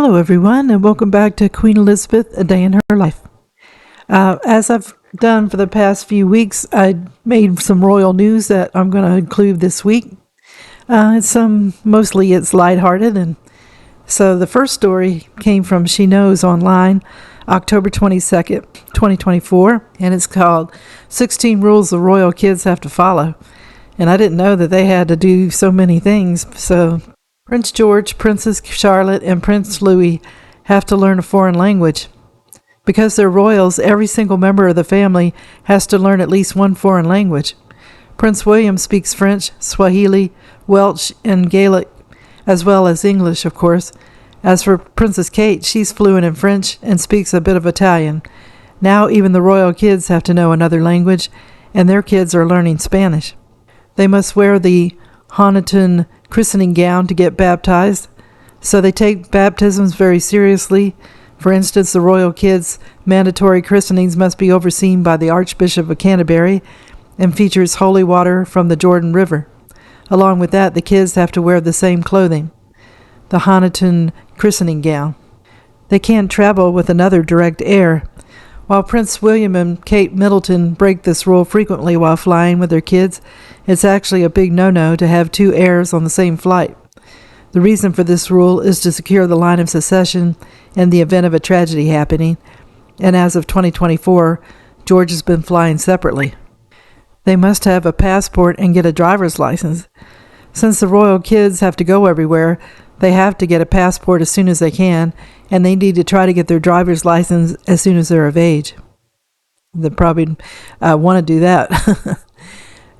Hello, everyone, and welcome back to Queen Elizabeth, A Day in Her Life. As I've done for the past few weeks, I made some royal news that I'm going to include this week. Mostly it's lighthearted, and so the first story came from She Knows Online, October 22nd, 2024, and it's called 16 Rules the Royal Kids Have to Follow. And I didn't know that they had to do so many things, so Prince George, Princess Charlotte, and Prince Louis have to learn a foreign language. Because they're royals, every single member of the family has to learn at least one foreign language. Prince William speaks French, Swahili, Welsh, and Gaelic, as well as English, of course. As for Princess Kate, she's fluent in French and speaks a bit of Italian. Now even the royal kids have to know another language, and their kids are learning Spanish. They must wear the Honiton christening gown to get baptized, so they take baptisms very seriously. For instance, the royal kids' mandatory christenings must be overseen by the Archbishop of Canterbury and features holy water from the Jordan River. Along with that, the kids have to wear the same clothing, the Honiton christening gown. They can't travel with another direct heir. While Prince William and Kate Middleton break this rule frequently while flying with their kids, it's actually a big no-no to have two heirs on the same flight. The reason for this rule is to secure the line of succession in the event of a tragedy happening, and as of 2024, George has been flying separately. They must have a passport and get a driver's license. Since the royal kids have to go everywhere, they have to get a passport as soon as they can, and they need to try to get their driver's license as soon as they're of age. They probably want to do that.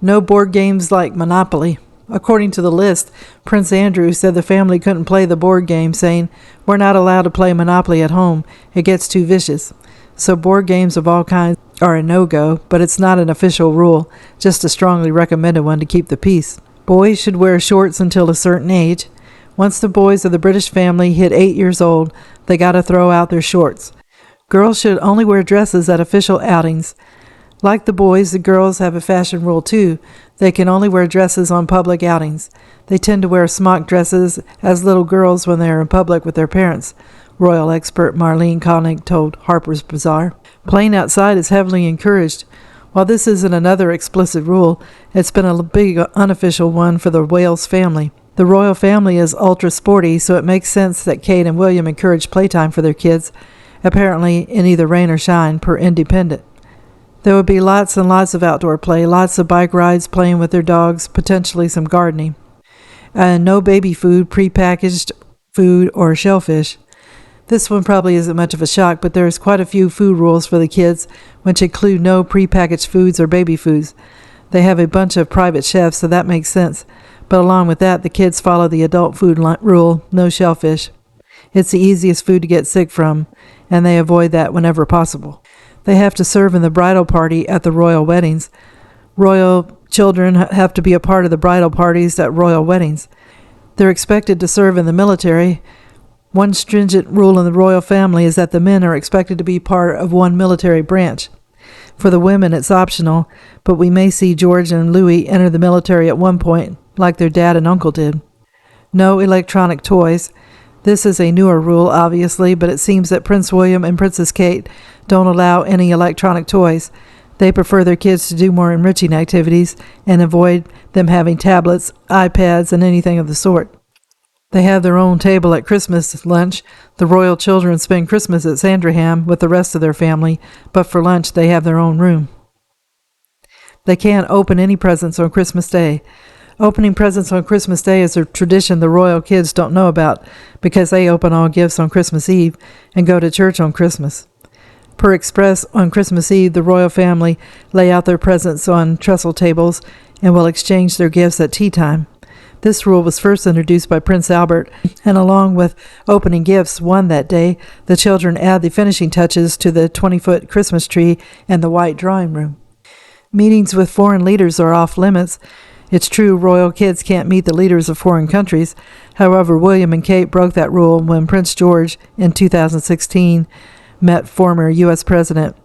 No board games like Monopoly. According to the list, Prince Andrew said the family couldn't play the board game, saying, "We're not allowed to play Monopoly at home. It gets too vicious." So board games of all kinds are a no-go, but it's not an official rule, just a strongly recommended one to keep the peace. Boys should wear shorts until a certain age. Once the boys of the British family hit 8 years old, they got to throw out their shorts. Girls should only wear dresses at official outings. Like the boys, the girls have a fashion rule too. They can only wear dresses on public outings. They tend to wear smock dresses as little girls when they are in public with their parents, royal expert Marlene Koenig told Harper's Bazaar. Playing outside is heavily encouraged. While this isn't another explicit rule, it's been a big unofficial one for the Wales family. The royal family is ultra sporty, so it makes sense that Kate and William encourage playtime for their kids, apparently in either rain or shine, per Independent. There would be lots and lots of outdoor play, lots of bike rides, playing with their dogs, potentially some gardening. And no baby food, prepackaged food, or shellfish. This one probably isn't much of a shock, but there's quite a few food rules for the kids, which include no prepackaged foods or baby foods. They have a bunch of private chefs, so that makes sense. But along with that, the kids follow the adult food rule, no shellfish. It's the easiest food to get sick from, and they avoid that whenever possible. They have to serve in the bridal party at the royal weddings. Royal children have to be a part of the bridal parties at royal weddings. They're expected to serve in the military. One stringent rule in the royal family is that the men are expected to be part of one military branch. For the women, it's optional, but we may see George and Louis enter the military at one point, like their dad and uncle did. No electronic toys. This is a newer rule, obviously, but it seems that Prince William and Princess Kate don't allow any electronic toys. They prefer their kids to do more enriching activities and avoid them having tablets, iPads, and anything of the sort. They have their own table at Christmas lunch. The royal children spend Christmas at Sandringham with the rest of their family, but for lunch they have their own room. They can't open any presents on Christmas Day. Opening presents on Christmas Day is a tradition the royal kids don't know about because they open all gifts on Christmas Eve and go to church on Christmas. Per express, on Christmas Eve, the royal family lay out their presents on trestle tables and will exchange their gifts at tea time. This rule was first introduced by Prince Albert, and along with opening gifts won that day, the children add the finishing touches to the 20-foot Christmas tree and the white drawing room. Meetings with foreign leaders are off limits. It's true royal kids can't meet the leaders of foreign countries. However, William and Kate broke that rule when Prince George, in 2016, met former U.S. President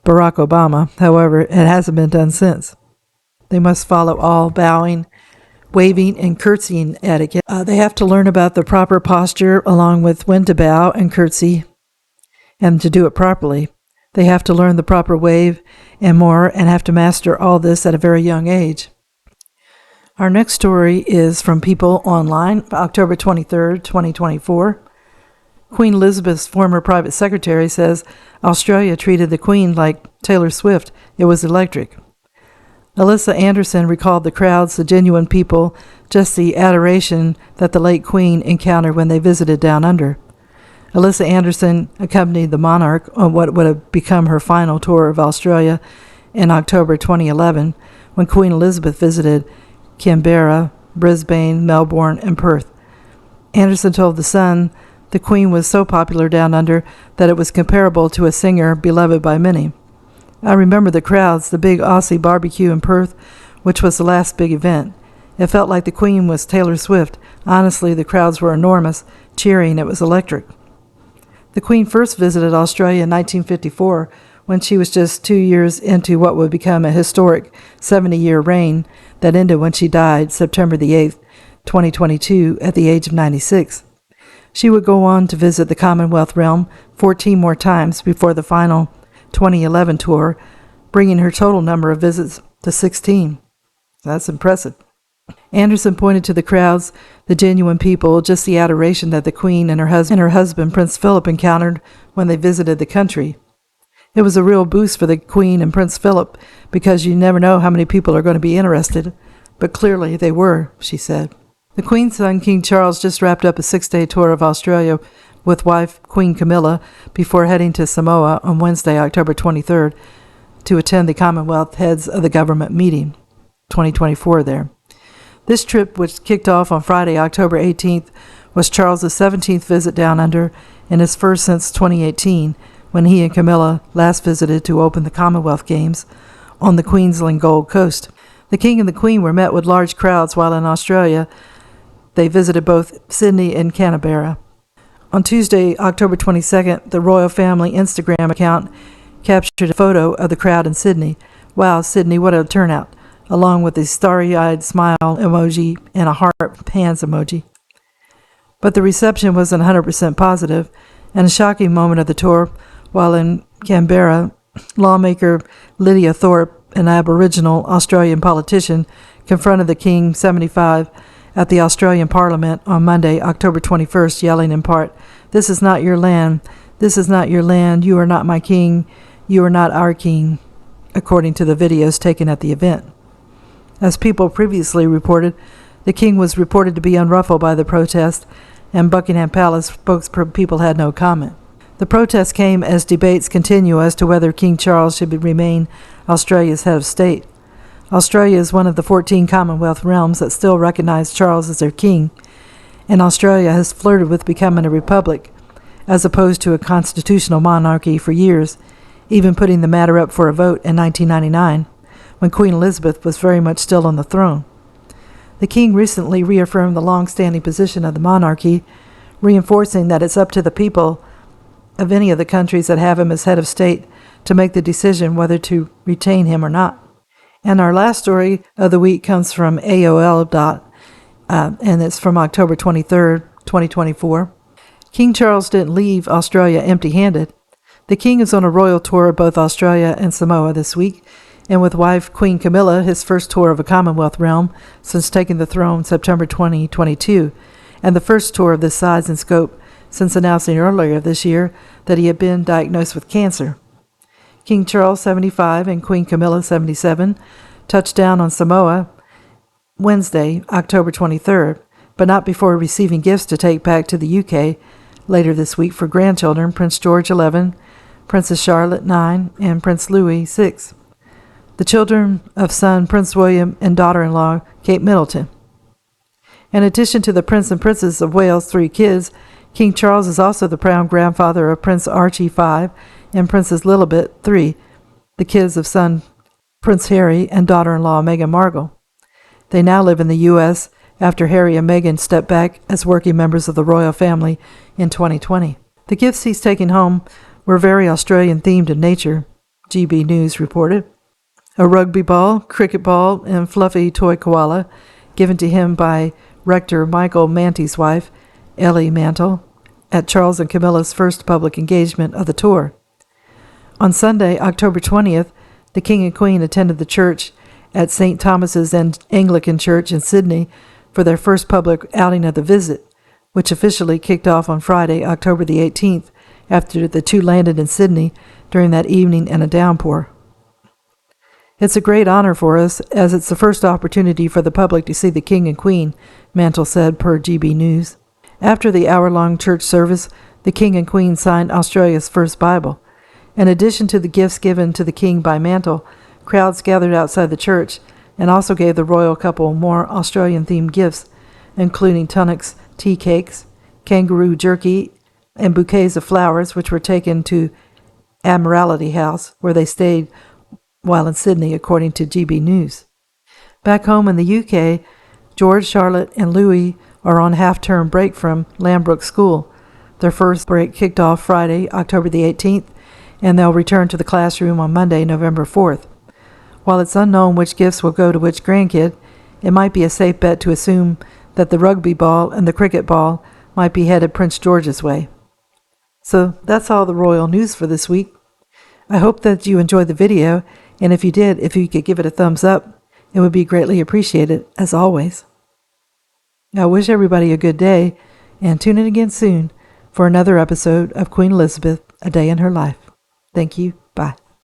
Barack Obama. However, it hasn't been done since. They must follow all bowing, waving and curtsying etiquette. They have to learn about the proper posture along with when to bow and curtsy and to do it properly. They have to learn the proper wave and more and have to master all this at a very young age. Our next story is from People Online, October 23rd, 2024. Queen Elizabeth's former private secretary says Australia treated the Queen like Taylor Swift. It was electric. Alyssa Anderson recalled the crowds, the genuine people, just the adoration that the late Queen encountered when they visited Down Under. Alyssa Anderson accompanied the monarch on what would have become her final tour of Australia in October 2011, when Queen Elizabeth visited Canberra, Brisbane, Melbourne, and Perth. Anderson told The Sun the Queen was so popular Down Under that it was comparable to a singer beloved by many. I remember the crowds, the big Aussie barbecue in Perth, which was the last big event. It felt like the Queen was Taylor Swift. Honestly, the crowds were enormous, cheering. It was electric. The Queen first visited Australia in 1954 when she was just 2 years into what would become a historic 70-year reign that ended when she died September the 8th, 2022, at the age of 96. She would go on to visit the Commonwealth realm 14 more times before the final 2011 tour, bringing her total number of visits to 16. That's impressive. Anderson pointed to the crowds, the genuine people, just the adoration that the Queen and her husband, Prince Philip, encountered when they visited the country. It was a real boost for the Queen and Prince Philip because you never know how many people are going to be interested, but clearly they were, she said. The Queen's son, King Charles, just wrapped up a 6-day tour of Australia with wife Queen Camilla before heading to Samoa on Wednesday, October 23rd, to attend the Commonwealth Heads of the Government meeting, 2024 there. This trip, which kicked off on Friday, October 18th, was Charles' 17th visit Down Under and his first since 2018, when he and Camilla last visited to open the Commonwealth Games on the Queensland Gold Coast. The King and the Queen were met with large crowds while in Australia. They visited both Sydney and Canberra. On Tuesday, October 22nd, the royal family Instagram account captured a photo of the crowd in Sydney. Wow, Sydney, what a turnout, along with a starry-eyed smile emoji and a heart hands emoji. But the reception wasn't 100% positive, and a shocking moment of the tour, while in Canberra, lawmaker Lydia Thorpe, an Aboriginal Australian politician, confronted the King, 75, at the Australian Parliament on Monday, October 21st, yelling in part, "This is not your land. This is not your land. You are not my king. You are not our king," according to the videos taken at the event. As People previously reported, the King was reported to be unruffled by the protest, and Buckingham Palace spokespeople had no comment. The protest came as debates continue as to whether King Charles should remain Australia's head of state. Australia is one of the 14 Commonwealth realms that still recognize Charles as their king, and Australia has flirted with becoming a republic, as opposed to a constitutional monarchy for years, even putting the matter up for a vote in 1999, when Queen Elizabeth was very much still on the throne. The King recently reaffirmed the long-standing position of the monarchy, reinforcing that it's up to the people of any of the countries that have him as head of state to make the decision whether to retain him or not. And our last story of the week comes from AOL. And it's from October 23rd, 2024. King Charles didn't leave Australia empty-handed. The King is on a royal tour of both Australia and Samoa this week, and with wife Queen Camilla, his first tour of a Commonwealth realm since taking the throne September 2022, and the first tour of this size and scope since announcing earlier this year that he had been diagnosed with cancer. King Charles, 75, and Queen Camilla, 77, touched down on Samoa Wednesday, October 23rd, but not before receiving gifts to take back to the UK later this week for grandchildren Prince George, 11, Princess Charlotte, 9, and Prince Louis, 6. The children of son Prince William and daughter-in-law Kate Middleton. In addition to the Prince and Princess of Wales' 3 kids, King Charles is also the proud grandfather of Prince Archie, 5, and Princess Lilibet, 3, the kids of son Prince Harry and daughter-in-law Meghan Markle. They now live in the U.S. after Harry and Meghan stepped back as working members of the royal family in 2020. The gifts he's taken home were very Australian-themed in nature, GB News reported. A rugby ball, cricket ball, and fluffy toy koala, given to him by Rector Michael Manty's wife, Ellie Mantle, at Charles and Camilla's first public engagement of the tour. On Sunday, October 20th, the King and Queen attended the church at St. Thomas's Anglican Church in Sydney for their first public outing of the visit, which officially kicked off on Friday, October the 18th, after the two landed in Sydney during that evening in a downpour. It's a great honor for us, as it's the first opportunity for the public to see the King and Queen, Mantle said per GB News. After the hour-long church service, the King and Queen signed Australia's first Bible. In addition to the gifts given to the King by Mantle, crowds gathered outside the church and also gave the royal couple more Australian-themed gifts, including tonics, tea cakes, kangaroo jerky, and bouquets of flowers, which were taken to Admiralty House, where they stayed while in Sydney, according to GB News. Back home in the UK, George, Charlotte, and Louis are on half-term break from Lambrook School. Their first break kicked off Friday, October the 18th, and they'll return to the classroom on Monday, November 4th. While it's unknown which gifts will go to which grandkid, it might be a safe bet to assume that the rugby ball and the cricket ball might be headed Prince George's way. So that's all the royal news for this week. I hope that you enjoyed the video, and if you did, if you could give it a thumbs up, it would be greatly appreciated, as always. I wish everybody a good day, and tune in again soon for another episode of Queen Elizabeth, A Day in Her Life. Thank you. Bye.